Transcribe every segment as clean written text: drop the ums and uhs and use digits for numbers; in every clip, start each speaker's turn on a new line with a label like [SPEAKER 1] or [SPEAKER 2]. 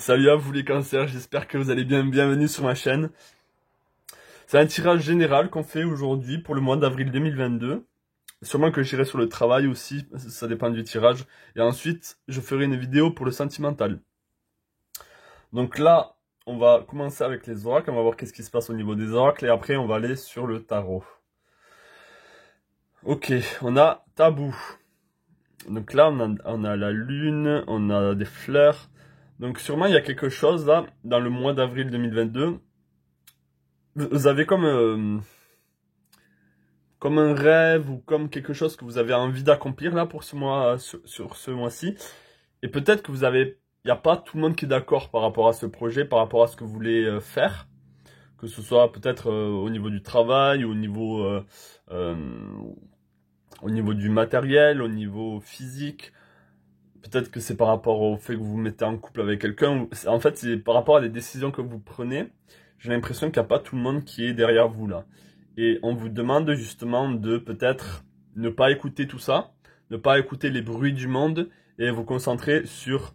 [SPEAKER 1] Salut à vous les cancers, j'espère que vous allez bien, bienvenue sur ma chaîne. C'est un tirage général qu'on fait aujourd'hui pour le mois d'avril 2022. Sûrement que j'irai sur le travail aussi, ça dépend du tirage. Et ensuite, je ferai une vidéo pour le sentimental. Donc là, on va commencer avec les oracles, on va voir qu'est-ce qui se passe au niveau des oracles, et après on va aller sur le tarot. Ok, on a tabou. Donc là, on a la lune, on a des fleurs. Donc sûrement il y a quelque chose là, dans le mois d'avril 2022. Vous avez comme un rêve ou comme quelque chose que vous avez envie d'accomplir là pour ce mois, sur ce mois-ci. Et peut-être que il n'y a pas tout le monde qui est d'accord par rapport à ce projet, par rapport à ce que vous voulez faire. Que ce soit peut-être au niveau du travail, euh, au niveau du matériel, au niveau physique. Peut-être que c'est par rapport au fait que vous vous mettez en couple avec quelqu'un. En fait, c'est par rapport à des décisions que vous prenez. J'ai l'impression qu'il n'y a pas tout le monde qui est derrière vous là. Et on vous demande justement de peut-être ne pas écouter tout ça, ne pas écouter les bruits du monde et vous concentrer sur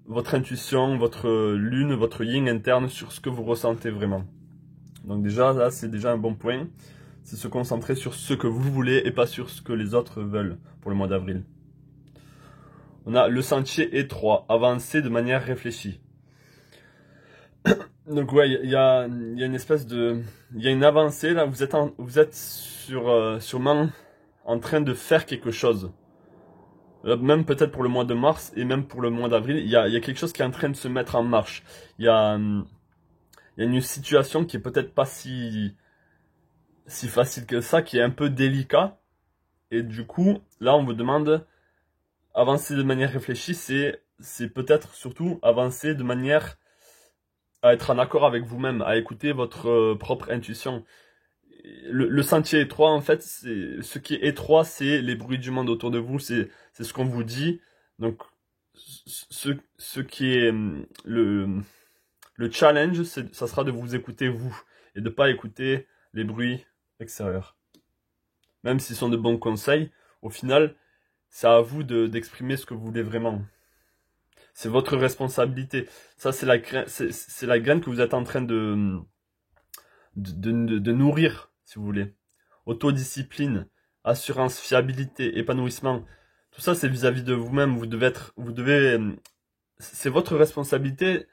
[SPEAKER 1] votre intuition, votre lune, votre yin interne, sur ce que vous ressentez vraiment. Donc déjà, là, c'est déjà un bon point. C'est se concentrer sur ce que vous voulez et pas sur ce que les autres veulent pour le mois d'avril. On a le sentier étroit, avancer de manière réfléchie. Donc ouais, il y a une espèce de... Il y a une avancée là, vous êtes sûrement en train de faire quelque chose. Même peut-être pour le mois de mars et même pour le mois d'avril, il y a quelque chose qui est en train de se mettre en marche. Il y a une situation qui est peut-être pas si facile que ça, qui est un peu délicat. Et du coup, là on vous demande avancer de manière réfléchie, c'est peut-être surtout avancer de manière à être en accord avec vous-même, à écouter votre propre intuition. Le sentier étroit, en fait, ce qui est étroit, c'est les bruits du monde autour de vous, c'est ce qu'on vous dit. Donc, ce qui est le challenge, ça sera de vous écouter vous et de pas écouter les bruits extérieurs. Même s'ils sont de bons conseils, au final, c'est à vous d'exprimer ce que vous voulez vraiment. C'est votre responsabilité. Ça, c'est la graine que vous êtes en train de nourrir, si vous voulez. Autodiscipline, assurance, fiabilité, épanouissement. Tout ça, c'est vis-à-vis de vous-même. C'est votre responsabilité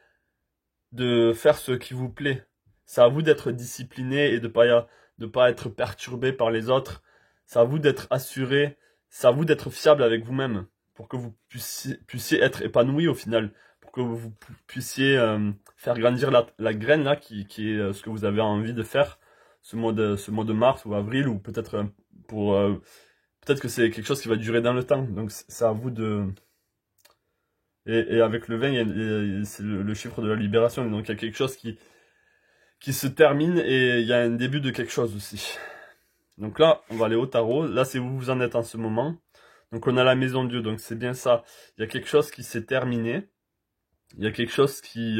[SPEAKER 1] de faire ce qui vous plaît. C'est à vous d'être discipliné et de pas être perturbé par les autres. C'est à vous d'être assuré. C'est à vous d'être fiable avec vous-même pour que vous puissiez être épanoui au final, pour que vous puissiez faire grandir la graine là qui est ce que vous avez envie de faire ce mois de mars ou avril, ou peut-être peut-être que c'est quelque chose qui va durer dans le temps. Donc c'est à vous de... Et avec le 20, c'est le chiffre de la libération. Donc il y a quelque chose qui se termine et il y a un début de quelque chose aussi. Donc là, on va aller au tarot. Là, c'est où vous en êtes en ce moment. Donc on a la maison Dieu, donc c'est bien ça. Il y a quelque chose qui s'est terminé. Il y a quelque chose qui...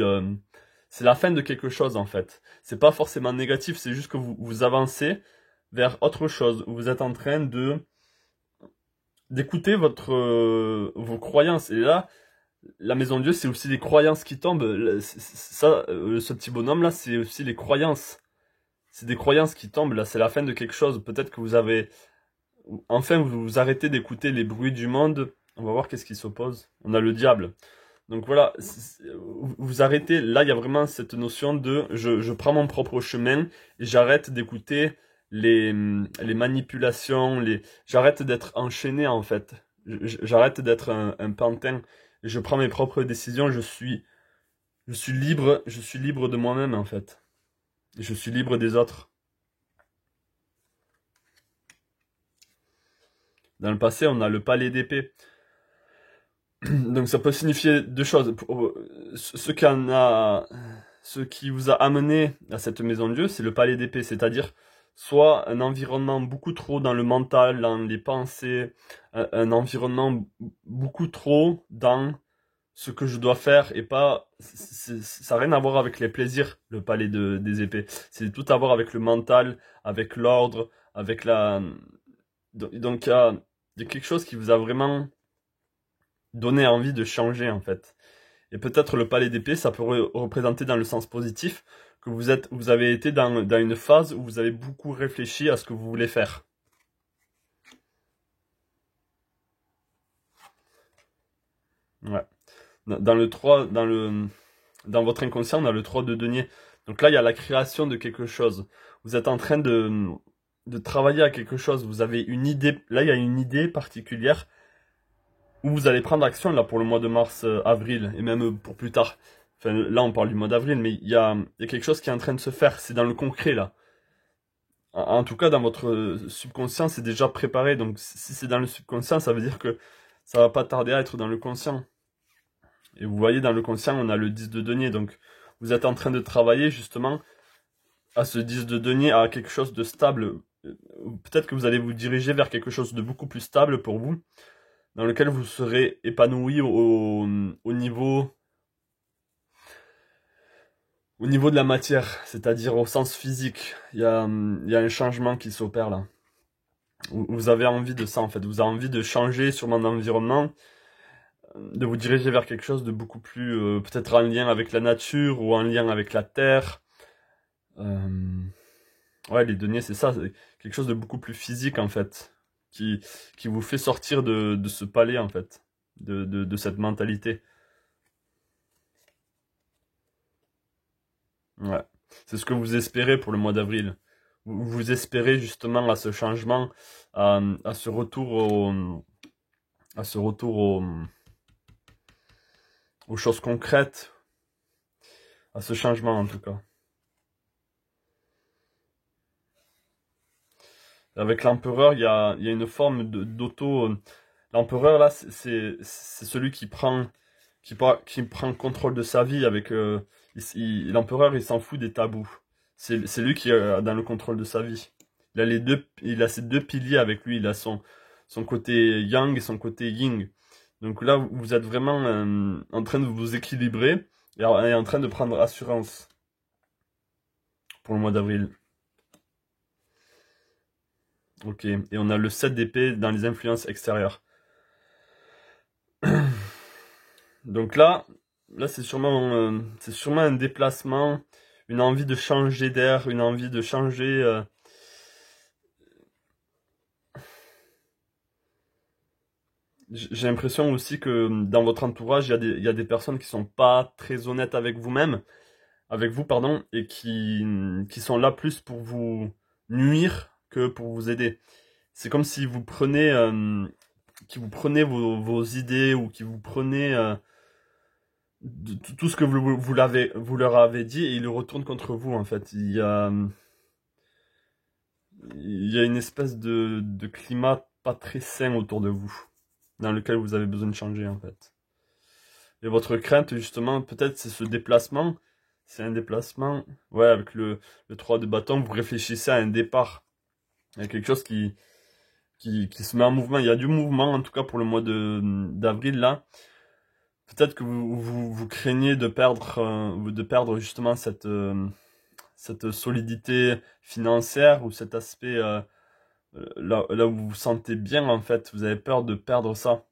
[SPEAKER 1] c'est la fin de quelque chose en fait. C'est pas forcément négatif, c'est juste que vous avancez vers autre chose. Vous êtes en train d'écouter vos croyances. Et là, la maison Dieu, c'est aussi les croyances qui tombent. Ce petit bonhomme là, c'est aussi les croyances. C'est des croyances qui tombent. Là, c'est la fin de quelque chose. Peut-être que vous avez... Enfin, vous arrêtez d'écouter les bruits du monde. On va voir qu'est-ce qui s'oppose. On a le diable. Donc voilà, vous arrêtez. Là, il y a vraiment cette notion de je prends mon propre chemin et j'arrête d'écouter les manipulations. J'arrête d'être enchaîné en fait. J'arrête d'être un pantin. Et je prends mes propres décisions. Je suis libre de moi-même en fait. Et je suis libre des autres. Dans le passé, on a le palais d'épée. Donc ça peut signifier deux choses. Ce qui vous a amené à cette maison de Dieu, c'est le palais d'épée, c'est-à-dire soit un environnement beaucoup trop dans le mental, dans les pensées, un environnement beaucoup trop dans ce que je dois faire et pas... Ça n'a rien à voir avec les plaisirs, le palais des épées. C'est tout à voir avec le mental, avec l'ordre, avec la... Donc il y a quelque chose qui vous a vraiment donné envie de changer en fait. Et peut-être le palais d'épée, ça peut représenter dans le sens positif que vous avez été dans une phase où vous avez beaucoup réfléchi à ce que vous voulez faire. Ouais. Dans le 3, dans votre inconscient, on a le 3 de denier. Donc là, il y a la création de quelque chose. Vous êtes en train de travailler à quelque chose. Vous avez une idée. Là, il y a une idée particulière où vous allez prendre action là pour le mois de mars, avril et même pour plus tard. Enfin, là, on parle du mois d'avril, mais il y a quelque chose qui est en train de se faire. C'est dans le concret là. En tout cas, dans votre subconscient, c'est déjà préparé. Donc, si c'est dans le subconscient, ça veut dire que ça va pas tarder à être dans le conscient. Et vous voyez, dans le conscient, on a le 10 de denier. Donc, vous êtes en train de travailler justement à ce 10 de denier, à quelque chose de stable. Peut-être que vous allez vous diriger vers quelque chose de beaucoup plus stable pour vous, dans lequel vous serez épanoui au niveau de la matière, c'est-à-dire au sens physique. Il y a un changement qui s'opère là. Vous avez envie de ça en fait. Vous avez envie de changer sur mon environnement, de vous diriger vers quelque chose de beaucoup plus, peut-être en lien avec la nature ou en lien avec la terre. Ouais, les deniers, c'est ça, c'est quelque chose de beaucoup plus physique en fait, qui vous fait sortir de ce palais en fait, de cette mentalité. Ouais. C'est ce que vous espérez pour le mois d'avril. Vous espérez justement à ce changement, à ce retour à ce retour aux choses concrètes, à ce changement en tout cas. Avec l'empereur, il y a une forme d'auto. L'empereur là, c'est celui qui prend contrôle de sa vie avec. L'empereur, il s'en fout des tabous. C'est lui qui est dans le contrôle de sa vie. Il a ses deux piliers avec lui. Il a son côté yang et son côté yin. Donc là, vous êtes vraiment en train de vous équilibrer et en train de prendre assurance pour le mois d'avril. Ok. Et on a le 7 d'épée dans les influences extérieures. Donc là c'est sûrement un déplacement, une envie de changer d'air, une envie de changer. J'ai l'impression aussi que dans votre entourage, il y a des personnes qui sont pas très honnêtes avec vous, pardon, et qui sont là plus pour vous nuire que pour vous aider. C'est comme si vous prenez vos idées ou qui vous prenez tout ce que vous leur avez dit et ils le retournent contre vous en fait. Il y a une espèce de climat pas très sain autour de vous, dans lequel vous avez besoin de changer en fait. Et votre crainte justement, peut-être c'est ce déplacement, c'est un déplacement, ouais, avec le 3 de bâton, vous réfléchissez à un départ. Il y a quelque chose qui se met en mouvement. Il y a du mouvement en tout cas pour le mois d'avril là. Peut-être que vous craignez de perdre justement cette solidité financière ou cet aspect là où vous vous sentez bien en fait. Vous avez peur de perdre ça.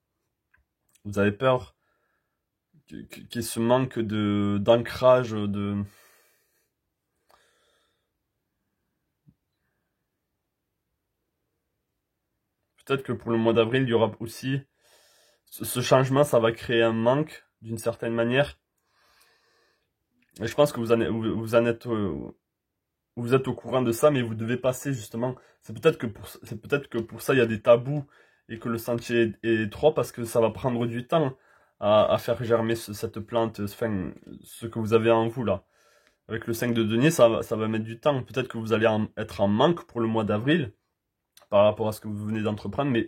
[SPEAKER 1] Vous avez peur qu'il y ait ce manque d'ancrage, peut-être que pour le mois d'avril, il y aura aussi ce changement, ça va créer un manque d'une certaine manière. Et je pense que vous êtes au courant de ça, mais vous devez passer justement. C'est peut-être que pour ça il y a des tabous et que le sentier est étroit parce que ça va prendre du temps à faire germer cette plante, enfin, ce que vous avez en vous là. Avec le 5 de denier, ça va mettre du temps. Peut-être que vous allez être en manque pour le mois d'avril par rapport à ce que vous venez d'entreprendre, mais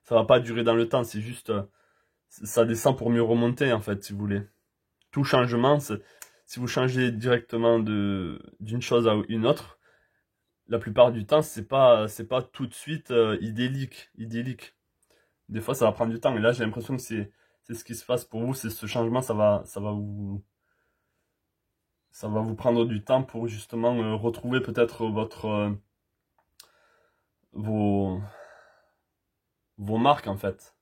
[SPEAKER 1] ça va pas durer dans le temps. C'est juste, ça descend pour mieux remonter en fait, si vous voulez. Tout changement, si vous changez directement d'une chose à une autre, la plupart du temps, c'est pas tout de suite idyllique. Des fois, ça va prendre du temps. Et là, j'ai l'impression que c'est ce qui se passe pour vous. C'est ce changement, ça va vous prendre du temps pour justement retrouver peut-être vos, vos marques en fait.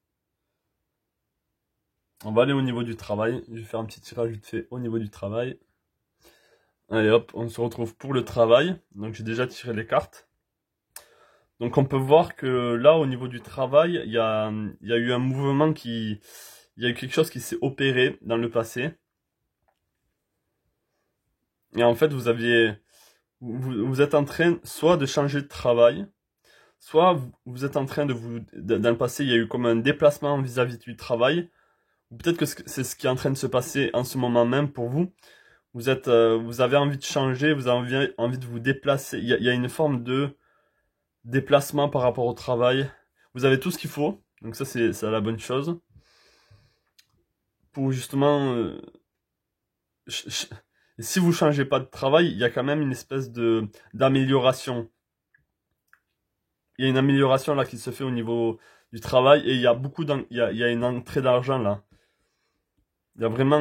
[SPEAKER 1] On va aller au niveau du travail. Je vais faire un petit tirage vite fait au niveau du travail. Allez hop, on se retrouve pour le travail. Donc j'ai déjà tiré les cartes. Donc on peut voir que là, au niveau du travail, il y a eu un mouvement il y a eu quelque chose qui s'est opéré dans le passé. Et en fait, vous êtes en train soit de changer de travail, soit vous êtes en train dans le passé, il y a eu comme un déplacement vis-à-vis du travail. Ou peut-être que c'est ce qui est en train de se passer en ce moment même pour vous. Vous avez envie de changer, vous avez envie de vous déplacer. Il y a une forme de déplacement par rapport au travail. Vous avez tout ce qu'il faut. Donc ça, c'est la bonne chose. Pour justement, ch- ch- si vous changez pas de travail, il y a quand même une espèce d'amélioration. Il y a une amélioration là qui se fait au niveau du travail et il y a il y a une entrée d'argent là. Il y a vraiment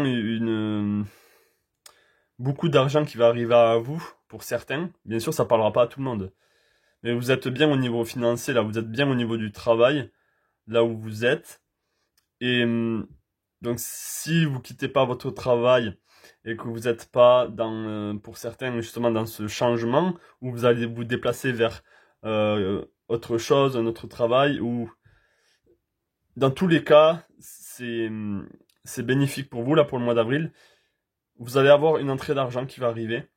[SPEAKER 1] beaucoup d'argent qui va arriver à vous pour certains. Bien sûr, ça parlera pas à tout le monde. Mais vous êtes bien au niveau financier là, vous êtes bien au niveau du travail là où vous êtes. Et donc si vous quittez pas votre travail et que vous n'êtes pas pour certains justement dans ce changement où vous allez vous déplacer vers autre chose, un autre travail, ou dans tous les cas, c'est bénéfique pour vous là pour le mois d'avril. Vous allez avoir une entrée d'argent qui va arriver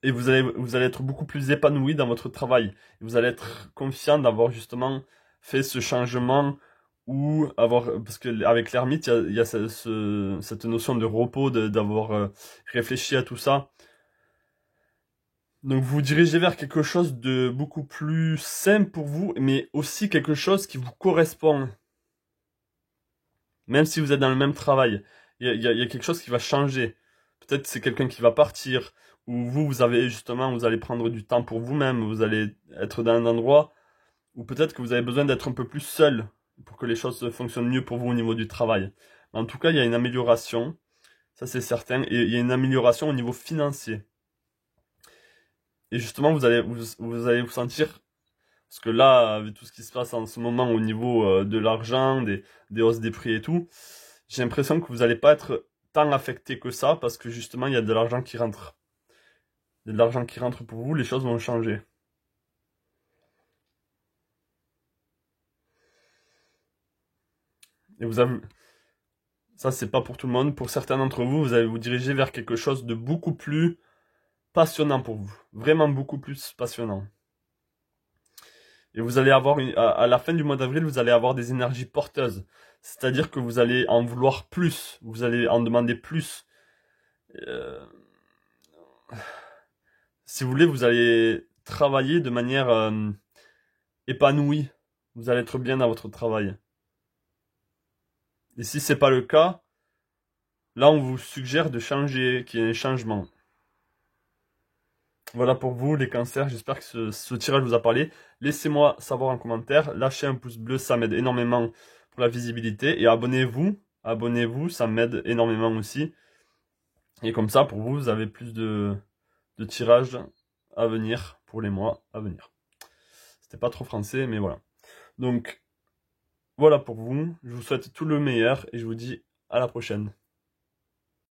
[SPEAKER 1] et vous allez être beaucoup plus épanoui dans votre travail. Vous allez être confiant d'avoir justement fait ce changement ou parce que avec l'ermite, il y a cette notion de repos, d'avoir réfléchi à tout ça. Donc vous vous dirigez vers quelque chose de beaucoup plus simple pour vous, mais aussi quelque chose qui vous correspond. Même si vous êtes dans le même travail, il y a quelque chose qui va changer. Peut-être c'est quelqu'un qui va partir, ou vous avez justement, vous allez prendre du temps pour vous-même, vous allez être dans un endroit où peut-être que vous avez besoin d'être un peu plus seul pour que les choses fonctionnent mieux pour vous au niveau du travail. En tout cas, il y a une amélioration, ça c'est certain, et il y a une amélioration au niveau financier. Et justement, vous allez vous sentir, parce que là, avec tout ce qui se passe en ce moment au niveau de l'argent, des hausses des prix et tout, j'ai l'impression que vous n'allez pas être tant affecté que ça, parce que justement, il y a de l'argent qui rentre. Il y a de l'argent qui rentre pour vous, les choses vont changer. Et vous avez, ça c'est pas pour tout le monde, pour certains d'entre vous, vous allez vous diriger vers quelque chose de beaucoup plus passionnant pour vous. Vraiment beaucoup plus passionnant. Et vous allez avoir, à la fin du mois d'avril, vous allez avoir des énergies porteuses. C'est-à-dire que vous allez en vouloir plus, vous allez en demander plus. Euh, si vous voulez, vous allez travailler de manière épanouie. Vous allez être bien dans votre travail. Et si c'est pas le cas, là on vous suggère de changer, qu'il y ait un changement. Voilà pour vous les cancers, j'espère que ce tirage vous a parlé. Laissez-moi savoir en commentaire, lâchez un pouce bleu, ça m'aide énormément pour la visibilité. Et abonnez-vous, ça m'aide énormément aussi. Et comme ça, pour vous, vous avez plus de tirages à venir pour les mois à venir. C'était pas trop français, mais voilà. Donc, voilà pour vous. Je vous souhaite tout le meilleur et je vous dis à la prochaine.